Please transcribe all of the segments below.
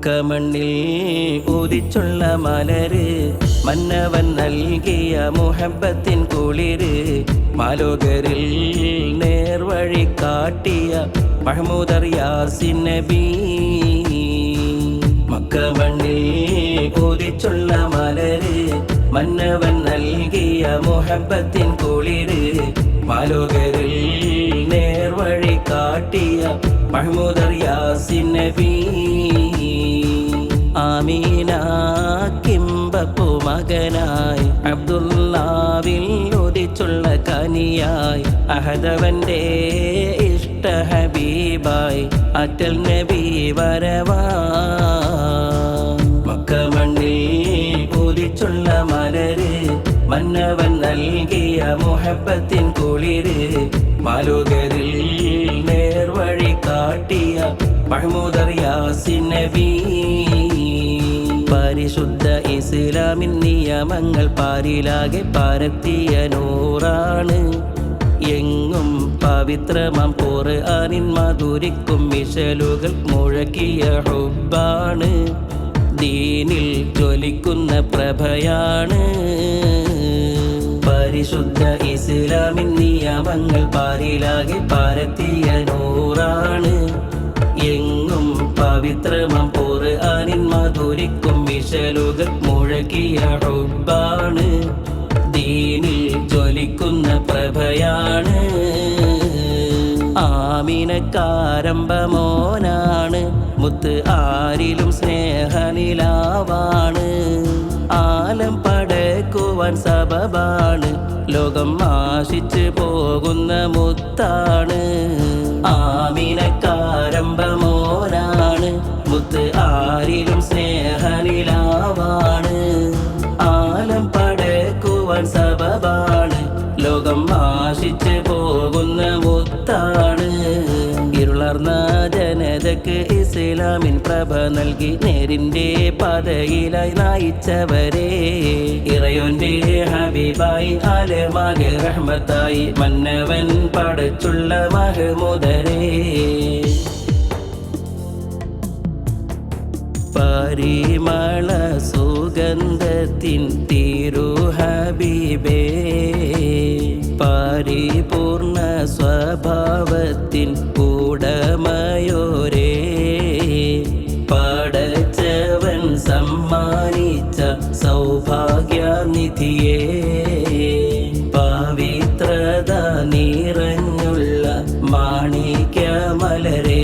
മക്കമണ്ണിൽ ഉദിച്ചുള്ള മലര് മന്നവൻ നൽകിയ മുഹബത്തിൻ കുളിര് മാലോകരിൽ നേർവഴി കാട്ടിയ മഹ്മൂദർ യാസിൻ നബി മക്കമണ്ണിൽ ഉദിച്ചുള്ള മലര് മന്നവൻ നൽകിയ മുഹബത്തിൻ കുളിര് മാലോകരിൽ നേർവഴി കാട്ടിയ മഹ്മൂദർ യാസിൻ നബി ആമീന കിംബപ്പു മകനായി അബ്ദുല്ലാവിൽ ഉദിച്ചുള്ള കനിയായി അഹദവന്റെ ഇഷ്ട ഹബീബായി അറ്റൽ നബി വരവാ മക്കമണ്ണിൽ ഉദിച്ചുള്ള മലര് മന്നവൻ നൽകിയ മുഹബത്തിൻ കുളിര് മാലോകരിൽ നേർവഴി കാട്ടിയ മഹ്മൂദർ യാസിൻ നബി പരിശുദ്ധ ഇസ്ലാമിൻ നിയമങ്ങൾ പാരിലാകെ പരത്തിയ നൂറാണ് എങ്ങും പവിത്രമാം ഖുർആനിൻ മധുരിക്കും മിശലുകൾ മുഴക്കിയ ഹുബ്ബാണ് ദീനിൽ ജ്വലിക്കുന്ന പ്രഭയാണ് പരിശുദ്ധ ഇസ്ലാമിൻ നിയമങ്ങൾ പാരിലാകെ പരത്തിയ നൂറാണ് എങ്ങും പവിത്രമാം ഖുർആനിൻ മധുരിക്കും മിശലുകൾ മുഴക്കിയ ഹുബ്ബാണ് ദീനിൽ ജ്വലിക്കുന്ന പ്രഭയാണ് ആമിനക്കാരംഭമോനാണ് മുത്ത് ആരിലും സ്നേഹനിലാവാണ് ആലം പടക്കുവാൻ സബബാണ് ലോകം ആശിച്ച് പോകുന്ന മുത്താണ് ആമിനക്കാരംഭമോനാണ് മുത്ത് ആരിലും സ്നേഹനിലാവാണ് ആലം പടക്കുവാൻ സബബാണ് ലോകം ആശിച്ച് പോകുന്ന മുത്താണ് ഇരുളർന്ന ജനതക്ക് ഇസ്ലാമിൻ പ്രഭ നൽകി നേരിൻ്റെ പാതയിലായി നയിച്ചവരെ ഇറയോന്റെ ഹബീബായി ആലമാകെ റഹ്മത്തായി മന്നവൻ പടച്ചുള്ള മഹ്മൂദരെ പരിമള സുഗന്ധത്തിൻ തിരു ഹബീബേ പരിപൂർണ സ്വഭാവത്തിൻ ഉടമയോരേ പടച്ചവൻ സമ്മാനിച്ച സൗഭാഗ്യനിധിയേ പവിത്രത നിറഞ്ഞുള്ള മാണിക്യമലരേ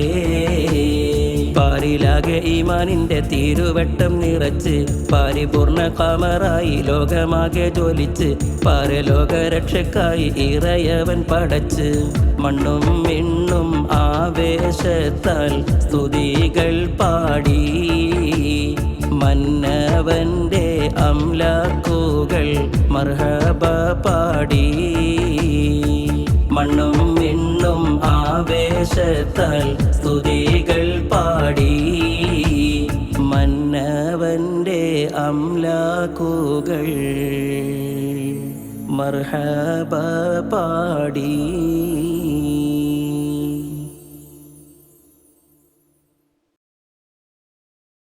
പാരിലാകെ ഈമാനിന്റെ തിരുവട്ടം നിറച്ച് പരിപൂർണ ഖമറായി ലോകമാകെ ജ്വലിച്ച് പരലോക രക്ഷക്കായി ഇറയവൻ പടച്ച് മണ്ണും മിണ്ണും ആവേശത്താൽ സ്തുതികൾ പാടി മന്നവന്റെ അംലാക്കുകൾ മർഹബ പാടി മണ്ണും മിണ്ണും ആവേശത്താൽ സ്തുതികൾ പാടി മന്നവന്റെ അംലാക്കുകൾ മർഹബ പാടി